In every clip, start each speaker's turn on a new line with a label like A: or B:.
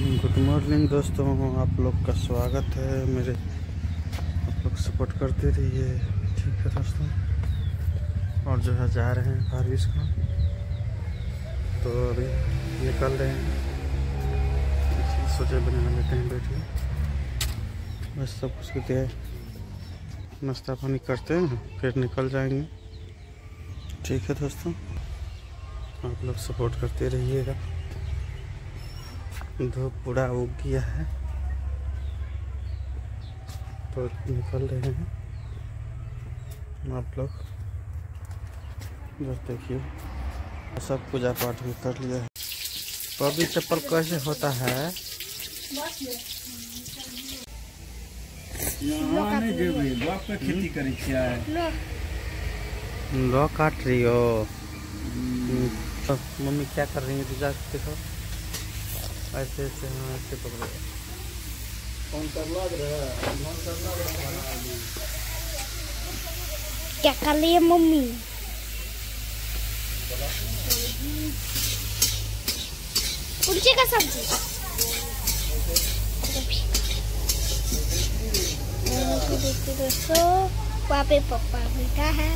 A: Good morning दोस्तों, आप लोग का स्वागत है। मेरे आप लोग सपोर्ट करते रहिए, ठीक है दोस्तों। और जो है जा रहे हैं फारबिस का, तो अभी निकल रहे हैं। सोचे बना लेते हैं बैठे, बस सब कुछ के नाश्ता पानी करते हैं फिर निकल जाएंगे, ठीक है दोस्तों। आप लोग सपोर्ट करते रहिएगा। धूप पूरा उग गया है तो निकल रहे हैं आप लोग। बस देखिए, सब पूजा पाठ भी कर लिया है। पबी चप्पल कैसे होता है?
B: खेती करी
A: लो काट रही हो? तो मम्मी क्या कर रही है? तू जा देखो, ऐसे ऐसे, हाँ ऐसे पकड़ो।
C: क्या कर रही है मम्मी? कुलचे का सब्जी। देखिए दोस्तों, वहाँ पे पप्पा बैठा है।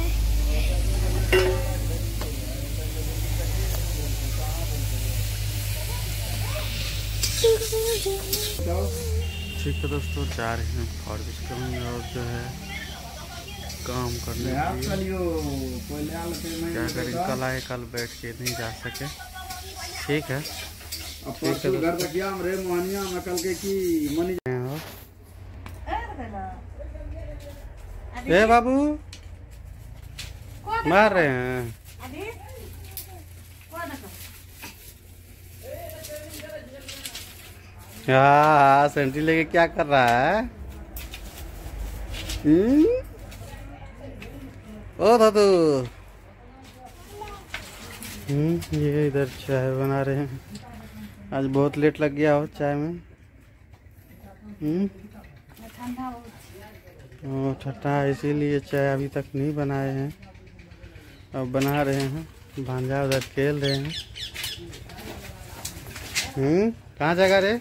A: ठीक है दोस्तों, जा रहे हैं फारबिस में और जो है काम करने के लिए। क्या करें, कल आए, कल बैठ के नहीं जा सके, ठीक है। ठीक है ए बाबू मार रहे हैं। हाँ, सेंटी लेके क्या कर रहा है? ओ दादू, ये इधर चाय बना रहे हैं। आज बहुत लेट लग गया हो चाय में। ठंडा, इसीलिए चाय अभी तक नहीं बनाए हैं, अब बना रहे हैं। भांजा उधर खेल रहे हैं। कहाँ जाएगा रे?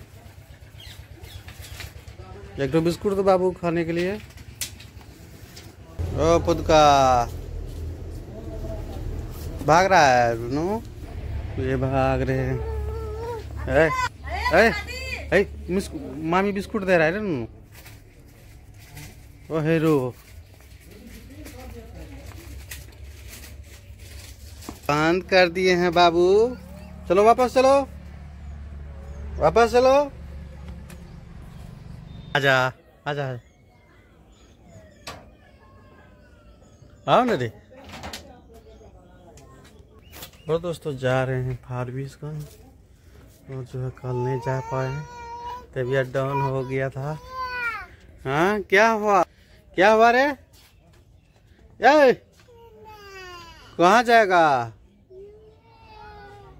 A: एक दो बिस्कुट दो बाबू खाने के लिए। ओ पुदका भाग रहा है रुनू, ये भाग रहे हैं। मामी बिस्कुट दे रहा है रुनू। ओ हेरो, बंद कर दिए हैं बाबू। चलो वापस चलो, वापस चलो। आजा आजा, आओ ना रे। और दोस्तों जा रहे हैं फारबिस का, और जो है कल नहीं जा पाए, तबीयत डाउन हो गया था। हाँ क्या हुआ? क्या हुआ रे? कहाँ जाएगा?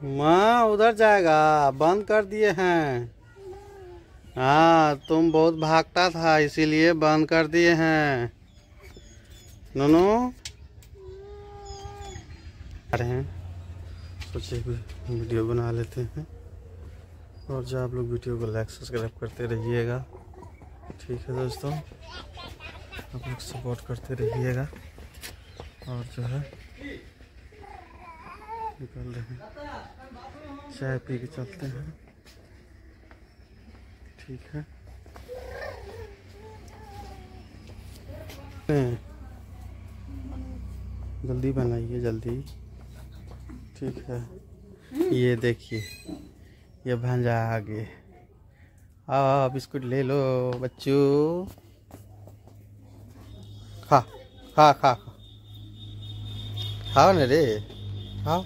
A: माँ उधर जाएगा, बंद कर दिए हैं। हाँ, तुम बहुत भागता था इसीलिए बंद कर दिए हैं। नोनो आ रहे हैं, सोचे वीडियो बना लेते हैं। और जो आप लोग वीडियो को लाइक सब्सक्राइब करते रहिएगा, ठीक है दोस्तों। आप लोग सपोर्ट करते रहिएगा। और जो है निकल रहे हैं, चाय पी के चलते हैं, ठीक है। जल्दी बनाइए, जल्दी, ठीक है। ये देखिए, ये भांजा आगे। आओ बिस्कुट ले लो बच्चों, खा खा खा खा, खाओ ना रे, खाओ।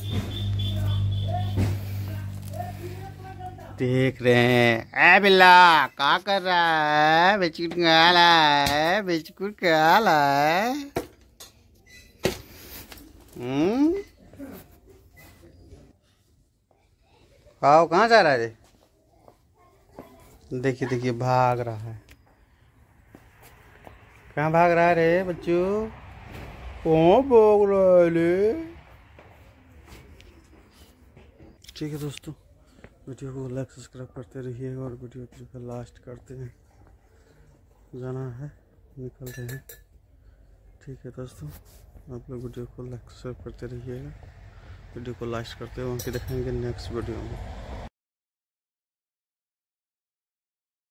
A: देख रहे हैं, ए बिल्ला क्या कर रहा है? बिस्कुट खा रहा है, बिस्कुट खा रहा है। खाओ, कहाँ जा रहा है रे? देखिए देखिए, भाग रहा है। कहाँ भाग रहा है रे बच्चों? कहाँ भाग रहा है रे? ठीक है दोस्तों, वीडियो को लाइक सब्सक्राइब करते रहिएगा और वीडियो को लास्ट करते हैं, जाना है, निकल रहे हैं। ठीक है दोस्तों, आप लोग वीडियो को लाइक सब्सक्राइब करते रहिएगा, वीडियो को लास्ट करते हुए देखेंगे नेक्स्ट वीडियो में।